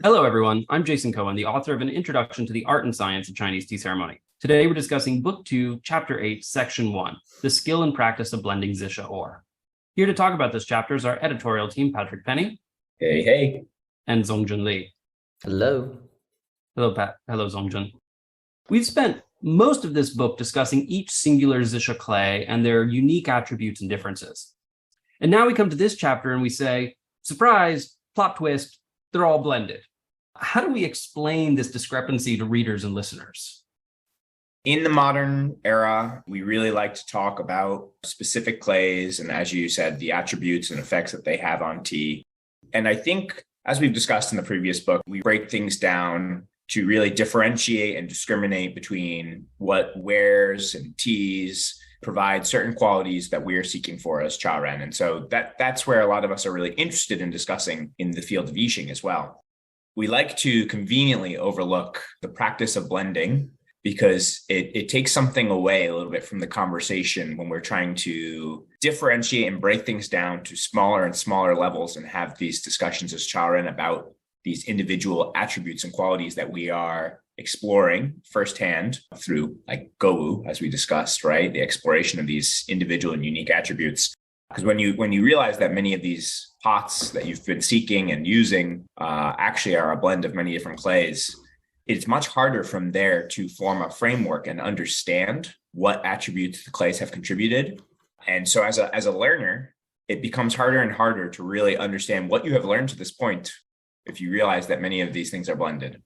Hello, everyone. I'm Jason Cohen, the author of An Introduction to the Art and Science of Chinese Tea Ceremony. Today, we're discussing Book 2, Chapter 8, Section 1, The Skill and Practice of Blending Zisha Ore. Here to talk about this chapter is our editorial team, Patrick Penny. Hey, hey. And Zongzun Li. Hello. Hello, Pat. Hello, Zongzun. We've spent most of this book discussing each singular Zisha clay and their unique attributes and differences. And now we come to this chapter and we say, surprise, plot twist, they're all blended. How do we explain this discrepancy to readers and listeners? In the modern era, we really like to talk about specific clays and, as you said, the attributes and effects that they have on tea. And I think, as we've discussed in the previous book, we break things down to really differentiate and discriminate between what wares and teas provide certain qualities that we are seeking for as cha ren. And so that's where a lot of us are really interested in discussing in the field of Yixing as well. We like to conveniently overlook the practice of blending because it takes something away a little bit from the conversation when we're trying to differentiate and break things down to smaller and smaller levels and have these discussions as cha ren about these individual attributes and qualities that we are exploring firsthand through like Go-Wu, as we discussed, right? The exploration of these individual and unique attributes. Because when you realize that many of these pots that you've been seeking and using actually are a blend of many different clays, it's much harder from there to form a framework and understand what attributes the clays have contributed. And so as a learner, it becomes harder and harder to really understand what you have learned to this point if you realize that many of these things are blended.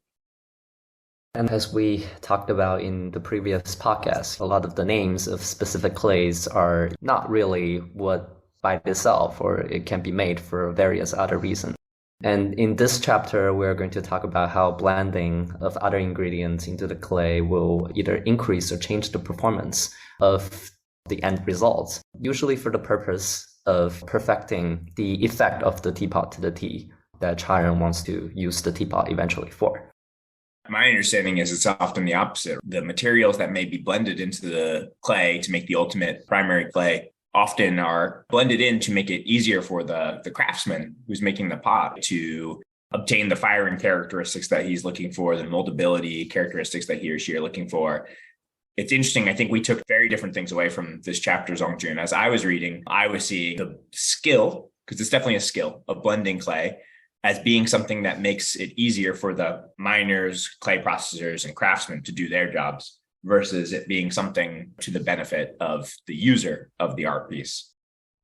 And as we talked about in the previous podcast, a lot of the names of specific clays are not really what by itself, or it can be made for various other reasons. And in this chapter, we're going to talk about how blending of other ingredients into the clay will either increase or change the performance of the end results, usually for the purpose of perfecting the effect of the teapot to the tea that cha ren wants to use the teapot eventually for. My understanding is it's often the opposite. The materials that may be blended into the clay to make the ultimate primary clay often are blended in to make it easier for the craftsman who's making the pot to obtain the firing characteristics that he's looking for, the moldability characteristics that he or she are looking for. It's interesting. I think we took very different things away from this chapter, Zongzun. As I was reading, I was seeing the skill, because it's definitely a skill, of blending clay as being something that makes it easier for the miners, clay processors, and craftsmen to do their jobs versus it being something to the benefit of the user of the art piece.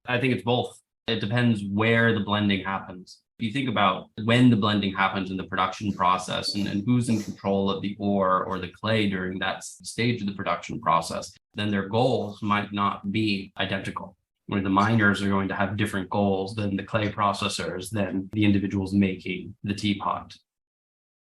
I think it's both. It depends where the blending happens. If you think about when the blending happens in the production process and who's in control of the ore or the clay during that stage of the production process, then their goals might not be identical. Where the miners are going to have different goals than the clay processors, than the individuals making the teapot.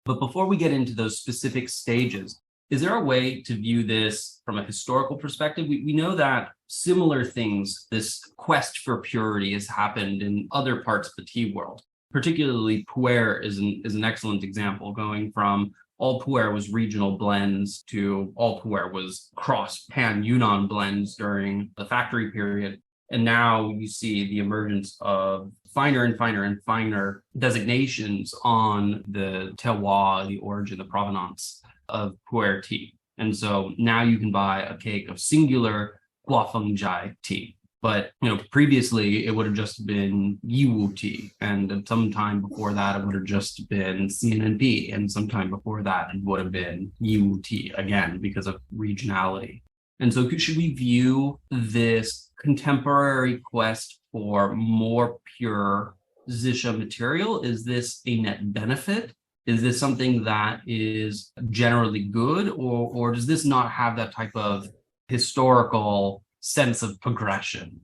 But before we get into those specific stages, is there a way to view this from a historical perspective? We know that similar things, this quest for purity, has happened in other parts of the tea world. Particularly pu'er is an excellent example, going from all pu'er was regional blends to all pu'er was cross pan Yunnan blends during the factory period. And now you see the emergence of finer and finer and finer designations on the terroir, the origin, the provenance of pu'er tea. And so now you can buy a cake of singular guafengjai tea. But previously it would have just been Yiwu tea, and sometime before that it would have just been CNNP, and sometime before that it would have been Yiwu tea again because of regionality. And so should we view this contemporary quest for more pure zisha material? Is this a net benefit? Is this something that is generally good, or does this not have that type of historical sense of progression?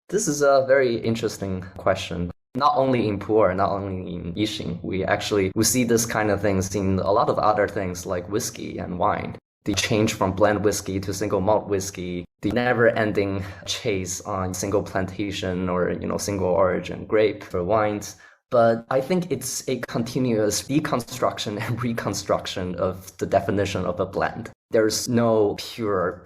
This is a very interesting question. Not only in pu'er, not only in Yixing, we see this kind of things in a lot of other things like whiskey and wine. The change from blend whiskey to single malt whiskey, the never-ending chase on single plantation or single origin grape for wines. But I think it's a continuous deconstruction and reconstruction of the definition of a blend. There's no pure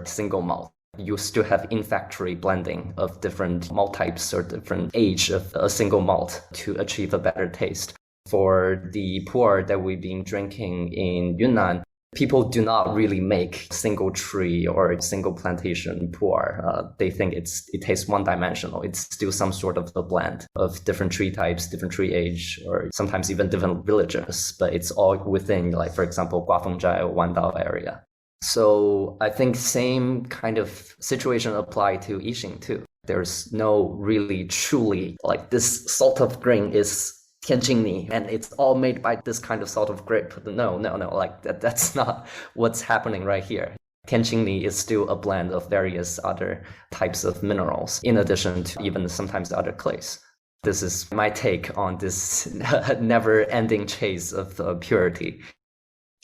single malt. You still have in-factory blending of different malt types or different age of a single malt to achieve a better taste. For the pu'er that we've been drinking in Yunnan, people do not really make single tree or single plantation pu'er. They think it tastes one-dimensional. It's still some sort of a blend of different tree types, different tree age, or sometimes even different villages. But it's all within, like, for example, Guafengzhai or Wandao area. So I think same kind of situation apply to Yixing too. There's no really truly like this salt of grain is Tianjinli, and it's all made by this kind of salt of grape. No, like that's not what's happening right here. Tianjinli is still a blend of various other types of minerals, in addition to even sometimes other clays. This is my take on this never-ending chase of purity.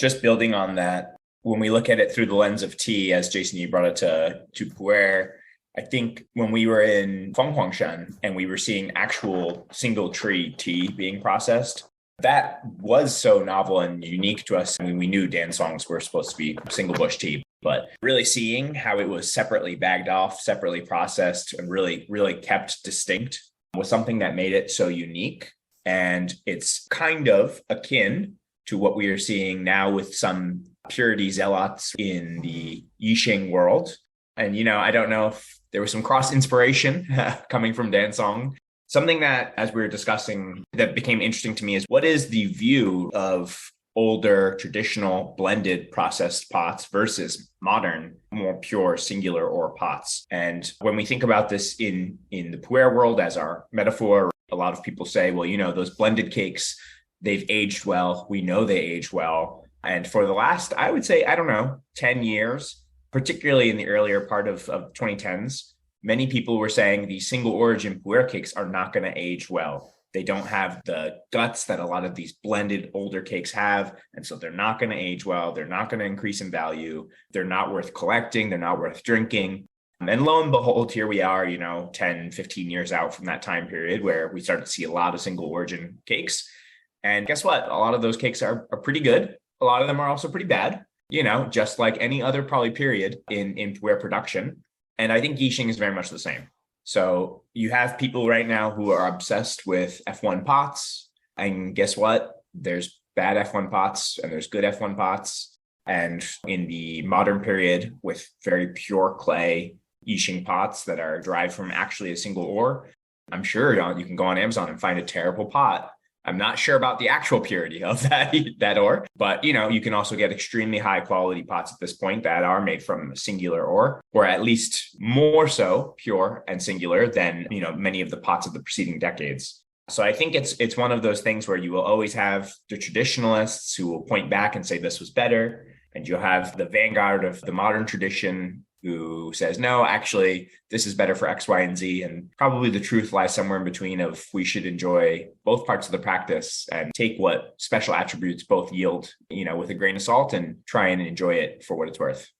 Just building on that, when we look at it through the lens of tea, as Jason, you brought it to pu'er, I think when we were in Fenghuangshan and we were seeing actual single tree tea being processed, that was so novel and unique to us. I mean, we knew dansongs were supposed to be single bush tea, but really seeing how it was separately bagged off, separately processed, and really kept distinct was something that made it so unique. And it's kind of akin to what we are seeing now with some purity zealots in the Yixing world. And, I don't know if there was some cross inspiration coming from dansong. Something that, as we were discussing, that became interesting to me is what is the view of older, traditional, blended processed pots versus modern, more pure, singular ore pots. And when we think about this in the pu'er world as our metaphor, a lot of people say, well, those blended cakes, they've aged well. We know they age well. And for the last, I would say, 10 years, particularly in the earlier part of 2010s, many people were saying these single origin pu'er cakes are not going to age well. They don't have the guts that a lot of these blended older cakes have. And so they're not going to age well. They're not going to increase in value. They're not worth collecting. They're not worth drinking. And lo and behold, here we are, 10, 15 years out from that time period where we started to see a lot of single origin cakes. And guess what? A lot of those cakes are pretty good. A lot of them are also pretty bad. Just like any other probably period in pu'er production. And I think Yixing is very much the same. So you have people right now who are obsessed with F1 pots. And guess what? There's bad F1 pots and there's good F1 pots. And in the modern period with very pure clay Yixing pots that are derived from actually a single ore, I'm sure you can go on Amazon and find a terrible pot. I'm not sure about the actual purity of that ore, but you can also get extremely high quality pots at this point that are made from singular ore, or at least more so pure and singular than many of the pots of the preceding decades. So I think it's one of those things where you will always have the traditionalists who will point back and say this was better, and you'll have the vanguard of the modern tradition who says, no, actually, this is better for X, Y, and Z. And probably the truth lies somewhere in between of we should enjoy both parts of the practice and take what special attributes both yield, with a grain of salt and try and enjoy it for what it's worth.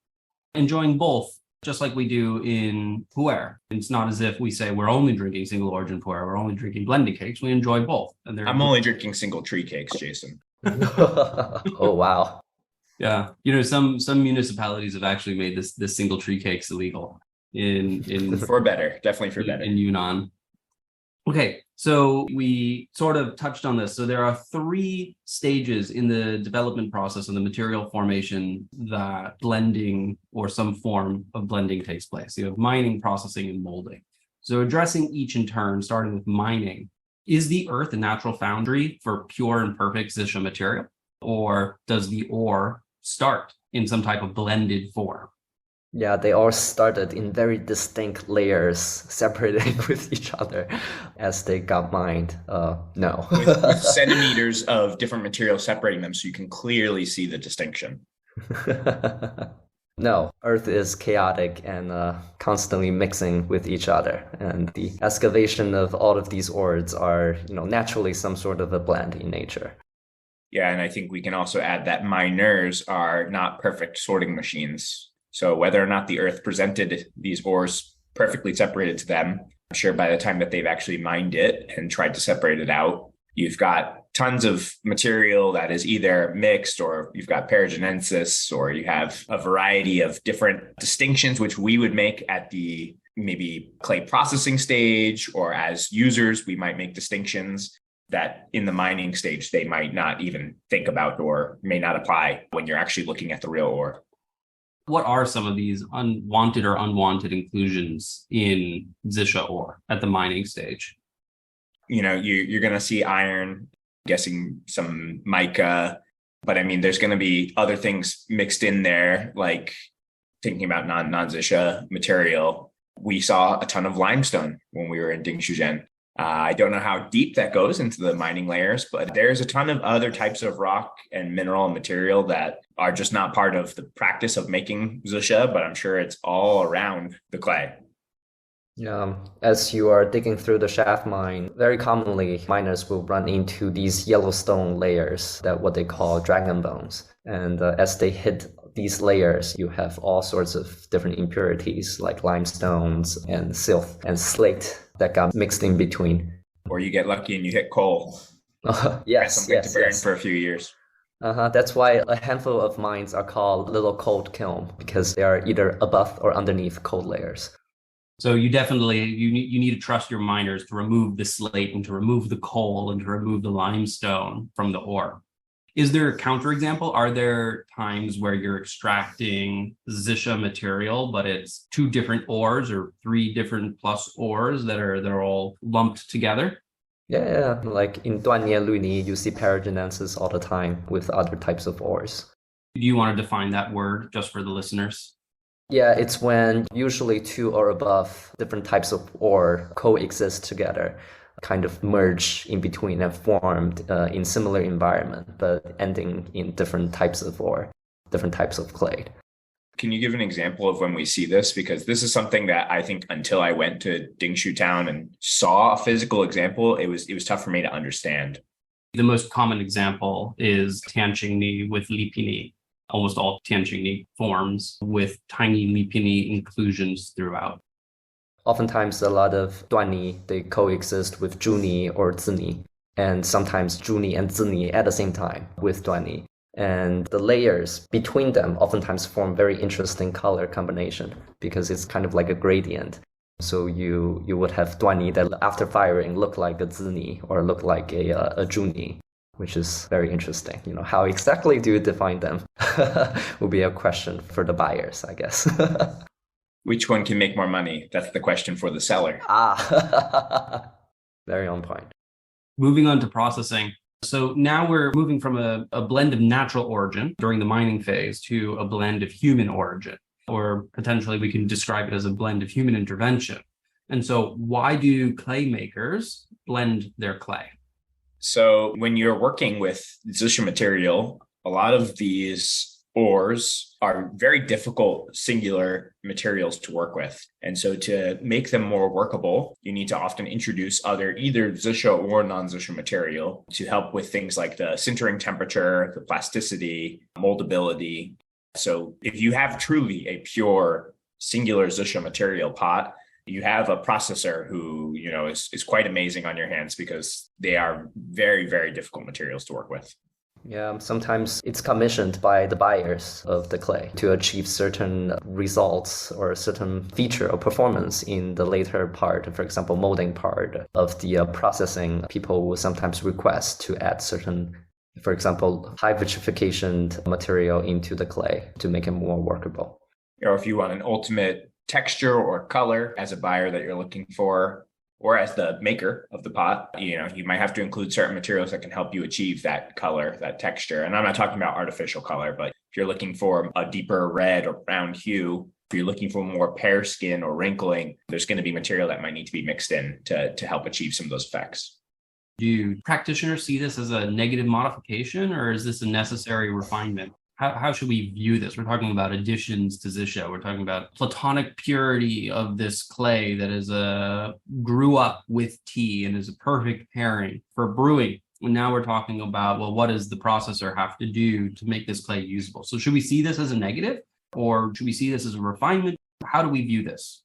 Enjoying both, just like we do in pu'er. It's not as if we say we're only drinking single origin pu'er, we're only drinking blended cakes. We enjoy both. And I'm only drinking single tree cakes, Jason. Oh, wow. Yeah, some municipalities have actually made this single tree cakes illegal in for better, definitely for better in Yunnan. Okay, so we sort of touched on this. So there are 3 stages in the development process and the material formation that blending or some form of blending takes place. You have mining, processing, and molding. So addressing each in turn, starting with mining, is the earth a natural foundry for pure and perfect zisha material, or does the ore start in some type of blended form? Yeah, they all started in very distinct layers, separating with each other as they got mined. No. with centimeters of different materials separating them, so you can clearly see the distinction. No, Earth is chaotic and constantly mixing with each other. And the excavation of all of these ores are, naturally some sort of a blend in nature. Yeah, and I think we can also add that miners are not perfect sorting machines. So whether or not the earth presented these ores perfectly separated to them, I'm sure by the time that they've actually mined it and tried to separate it out, you've got tons of material that is either mixed, or you've got paragenensis, or you have a variety of different distinctions, which we would make at the maybe clay processing stage, or as users, we might make distinctions. that in the mining stage, they might not even think about or may not apply when you're actually looking at the real ore. What are some of these unwanted or unwanted inclusions in zisha ore at the mining stage? You're going to see iron, guessing some mica, but I mean, there's going to be other things mixed in there, like thinking about non-zisha material. We saw a ton of limestone when we were in Dingshujian. I don't know how deep that goes into the mining layers, but there's a ton of other types of rock and mineral and material that are just not part of the practice of making zisha, but I'm sure it's all around the clay. Yeah, as you are digging through the shaft mine, very commonly miners will run into these yellowstone layers that what they call dragon bones. And as they hit these layers, you have all sorts of different impurities like limestones and silt and slate that got mixed in between. Or you get lucky and you hit coal. Yes, something to burn for a few years. That's why a handful of mines are called little cold kiln, because they are either above or underneath cold layers. So you definitely, you need to trust your miners to remove the slate and to remove the coal and to remove the limestone from the ore. Is there a counterexample? Are there times where you're extracting zisha material, but it's 2 different ores or 3 different plus ores that are all lumped together? Yeah, like in Duanye Luni, you see paragenensis all the time with other types of ores. Do you want to define that word just for the listeners? Yeah, it's when usually 2 or above different types of ore coexist together, kind of merge in between and formed in similar environment, but ending in different types of ore, different types of clay. Can you give an example of when we see this? Because this is something that I think until I went to Dingshu Town and saw a physical example, it was tough for me to understand. The most common example is Tianqingni with Lipini. Almost all Tianqingni forms with tiny Lipini inclusions throughout. Oftentimes, a lot of Duanni, they coexist with Zhuni or Zini, and sometimes Zhuni and Zini at the same time with Duanni. And the layers between them oftentimes form very interesting color combination because it's kind of like a gradient. So you would have Duanni that after firing look like a Zini or look like a Zhuni, which is very interesting. How exactly do you define them will be a question for the buyers, I guess. Which one can make more money? That's the question for the seller. Very on point. Moving on to processing. So now we're moving from a blend of natural origin during the mining phase to a blend of human origin, or potentially we can describe it as a blend of human intervention. And so why do clay makers blend their clay? So when you're working with zisha material, a lot of these ores are very difficult singular materials to work with. And so to make them more workable, you need to often introduce either zisha or non-zisha material to help with things like the sintering temperature, the plasticity, moldability. So if you have truly a pure singular zisha material pot, you have a processor who, is quite amazing on your hands because they are very, very difficult materials to work with. Yeah, sometimes it's commissioned by the buyers of the clay to achieve certain results or certain feature or performance in the later part, for example, molding part of the processing. People will sometimes request to add certain, for example, high vitrification material into the clay to make it more workable. Or if you want an ultimate texture or color as a buyer that you're looking for, or as the maker of the pot, you might have to include certain materials that can help you achieve that color, that texture. And I'm not talking about artificial color, but if you're looking for a deeper red or brown hue, if you're looking for more pear skin or wrinkling, there's going to be material that might need to be mixed in to help achieve some of those effects. Do practitioners see this as a negative modification, or is this a necessary refinement? How should we view this? We're talking about additions to zisha. We're talking about platonic purity of this clay that is grew up with tea and is a perfect pairing for brewing. And now we're talking about, well, what does the processor have to do to make this clay usable? So should we see this as a negative, or should we see this as a refinement? How do we view this?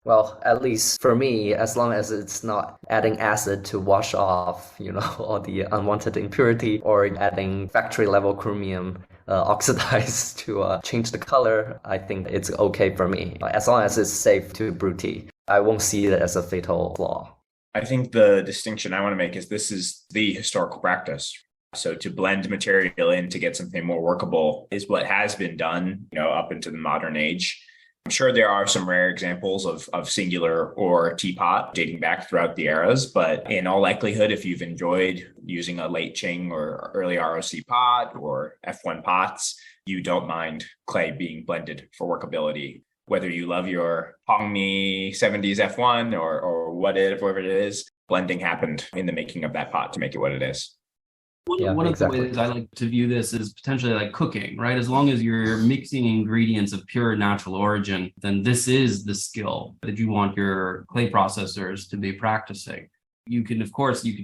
Well, at least for me, as long as it's not adding acid to wash off, all the unwanted impurity, or adding factory level chromium oxidized to change the color, I think it's okay for me. As long as it's safe to brew tea, I won't see it as a fatal flaw. I think the distinction I want to make is this is the historical practice. So to blend material in to get something more workable is what has been done, up into the modern age. I'm sure there are some rare examples of singular or teapot dating back throughout the eras, but in all likelihood, if you've enjoyed using a late Qing or early ROC pot or F1 pots, you don't mind clay being blended for workability. Whether you love your Hongmi 70s F1 or whatever it is, blending happened in the making of that pot to make it what it is. One of the ways I like to view this is potentially like cooking, right? As long as you're mixing ingredients of pure natural origin, then this is the skill that you want your clay processors to be practicing. You could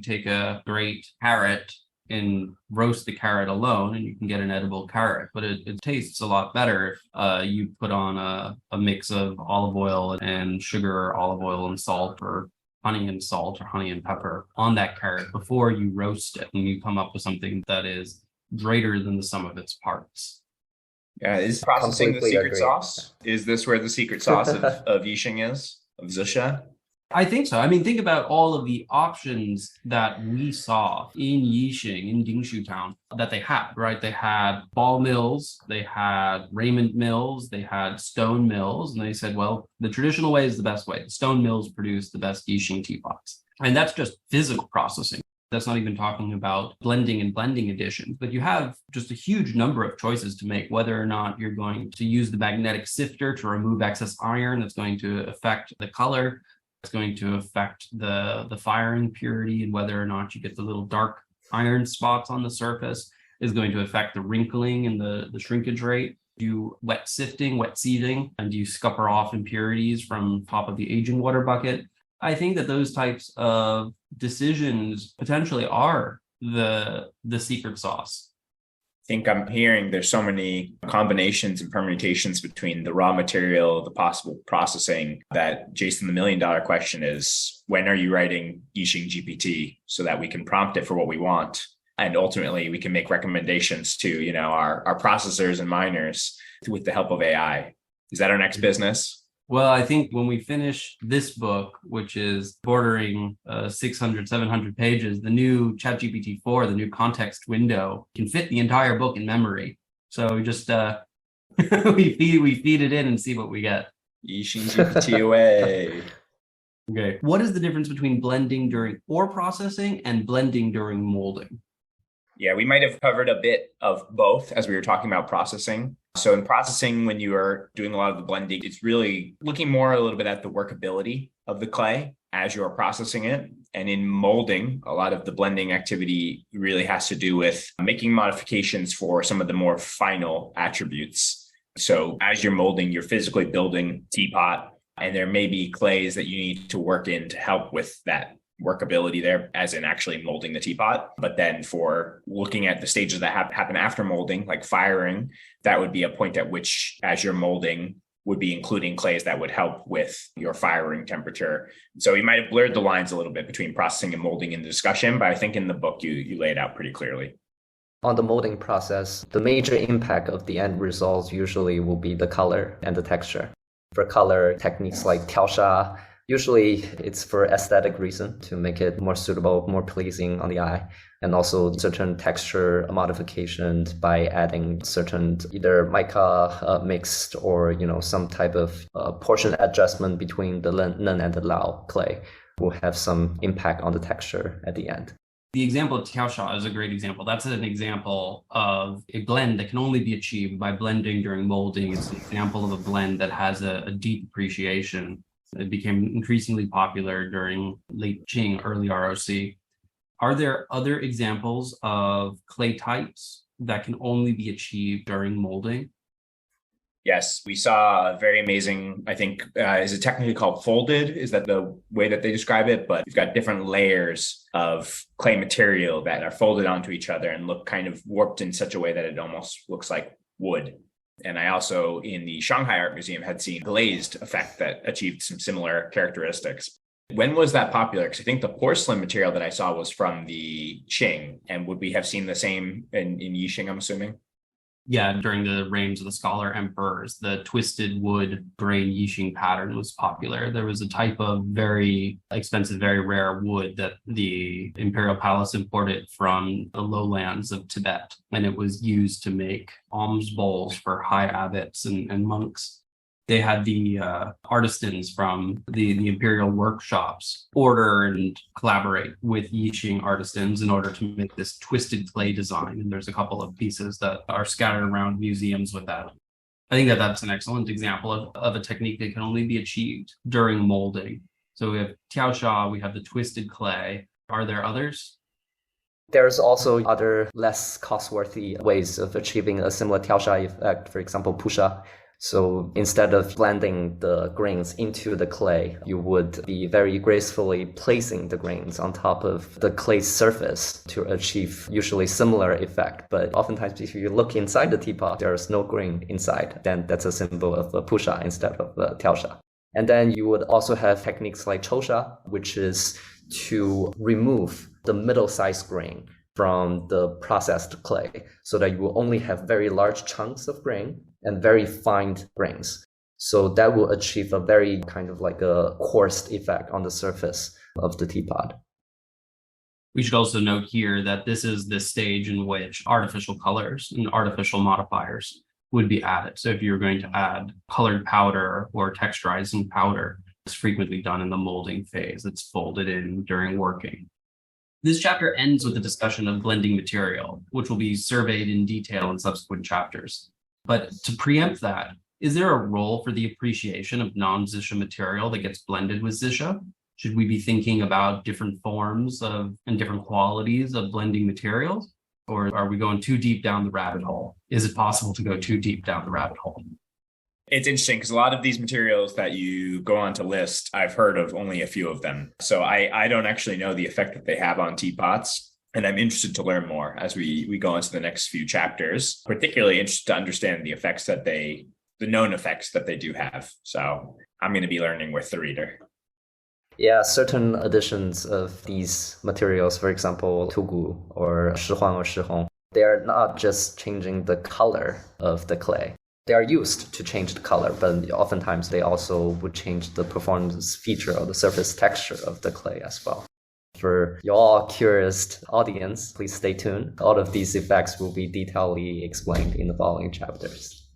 take a great carrot and roast the carrot alone, and you can get an edible carrot, but it tastes a lot better if you put on a mix of olive oil and sugar, olive oil and salt, or honey and salt or honey and pepper on that carrot before you roast it, and you come up with something that is greater than the sum of its parts. Yeah, is processing the secret sauce? Is this where the secret sauce of Yixing is, of Zisha? I think so. I mean, think about all of the options that we saw in Yixing, in Dingshu town, that they had, right? They had ball mills, they had raiment mills, they had stone mills, and they said, well, the traditional way is the best way. The stone mills produce the best Yixing teapots. And that's just physical processing. That's not even talking about blending and blending additions, but you have just a huge number of choices to make, whether or not you're going to use the magnetic sifter to remove excess iron that's going to affect the color. It's going to affect the firing purity and whether or not you get the little dark iron spots on the surface. Is going to affect the wrinkling and the shrinkage rate. Do wet sifting, wet sieving, and do you scupper off impurities from top of the aging water bucket? I think that those types of decisions potentially are the secret sauce. I think I'm hearing there's so many combinations and permutations between the raw material, the possible processing, that Jason, the $1 million question is, when are you writing Yixing GPT so that we can prompt it for what we want? And ultimately we can make recommendations to, our processors and miners with the help of AI. Is that our next business? Well, I think when we finish this book, which is bordering 600, 700 pages, the new ChatGPT 4, the new context window, can fit the entire book in memory. So we just we feed it in and see what we get. Yixing GPT away. Okay. What is the difference between blending during ore processing and blending during molding? Yeah, we might have covered a bit of both as we were talking about processing. So in processing, when you are doing a lot of the blending, it's really looking more a little bit at the workability of the clay as you're processing it. And in molding, a lot of the blending activity really has to do with making modifications for some of the more final attributes. So as you're molding, you're physically building teapot, and there may be clays that you need to work in to help with that workability there, as in actually molding the teapot. But then for looking at the stages that happen after molding, like firing, that would be a point at which, as you're molding, would be including clays that would help with your firing temperature. So you might have blurred the lines a little bit between processing and molding in the discussion, but I think in the book you lay it out pretty clearly. On the molding process, the major impact of the end results usually will be the color and the texture. For color, techniques like tiaosha, usually it's for aesthetic reason to make it more suitable, more pleasing on the eye, and also certain texture modifications by adding certain either mica mixed or some type of portion adjustment between the Nen and the Lao clay will have some impact on the texture at the end. The example of tiaosha is a great example. That's an example of a blend that can only be achieved by blending during molding. It's an example of a blend that has a deep appreciation. It became increasingly popular during late Qing, early ROC. Are there other examples of clay types that can only be achieved during molding? Yes, we saw a very amazing, I think, is it technically called folded? Is that the way that they describe it? But you've got different layers of clay material that are folded onto each other and look kind of warped in such a way that it almost looks like wood. And I also, in the Shanghai Art Museum, had seen glazed effect that achieved some similar characteristics. When was that popular? Because I think the porcelain material that I saw was from the Qing. And would we have seen the same in Yixing, I'm assuming? Yeah, during the reigns of the scholar emperors, the twisted wood grain Yixing pattern was popular. There was a type of very expensive, very rare wood that the imperial palace imported from the lowlands of Tibet, and it was used to make alms bowls for high abbots and monks. They had the artisans from the imperial workshops order and collaborate with Yixing artisans in order to make this twisted clay design. And there's a couple of pieces that are scattered around museums with that. I think that that's an excellent example of a technique that can only be achieved during molding. So we have tiaosha, we have the twisted clay. Are there others? There's also other less cost-worthy ways of achieving a similar tiaosha effect, for example, pusha. So instead of blending the grains into the clay, you would be very gracefully placing the grains on top of the clay surface to achieve usually similar effect. But oftentimes, if you look inside the teapot, there's no grain inside. Then that's a symbol of a pusha instead of a tiaosha. And then you would also have techniques like chosha, which is to remove the middle-sized grain from the processed clay so that you will only have very large chunks of grain and very fine grains. So that will achieve a very kind of like a coursed effect on the surface of the teapot. We should also note here that this is the stage in which artificial colors and artificial modifiers would be added. So if you're going to add colored powder or texturizing powder, it's frequently done in the molding phase. It's folded in during working. This chapter ends with a discussion of blending material, which will be surveyed in detail in subsequent chapters. But to preempt that, is there a role for the appreciation of non-zisha material that gets blended with zisha? Should we be thinking about different forms of and different qualities of blending materials? Or are we going too deep down the rabbit hole? Is it possible to go too deep down the rabbit hole? It's interesting because a lot of these materials that you go on to list, I've heard of only a few of them. So I don't actually know the effect that they have on teapots. And I'm interested to learn more as we go into the next few chapters, particularly interested to understand the effects the known effects that they do have. So I'm going to be learning with the reader. Yeah, certain additions of these materials, for example, tugu or shihuang or shihong, they are not just changing the color of the clay. They are used to change the color, but oftentimes they also would change the performance feature or the surface texture of the clay as well. For your curious audience, please stay tuned. All of these effects will be detailedly explained in the following chapters.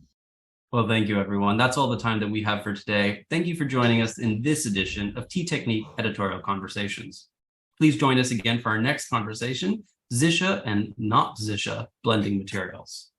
Well, thank you, everyone. That's all the time that we have for today. Thank you for joining us in this edition of Tea Technique Editorial Conversations. Please join us again for our next conversation, zisha and not zisha blending materials.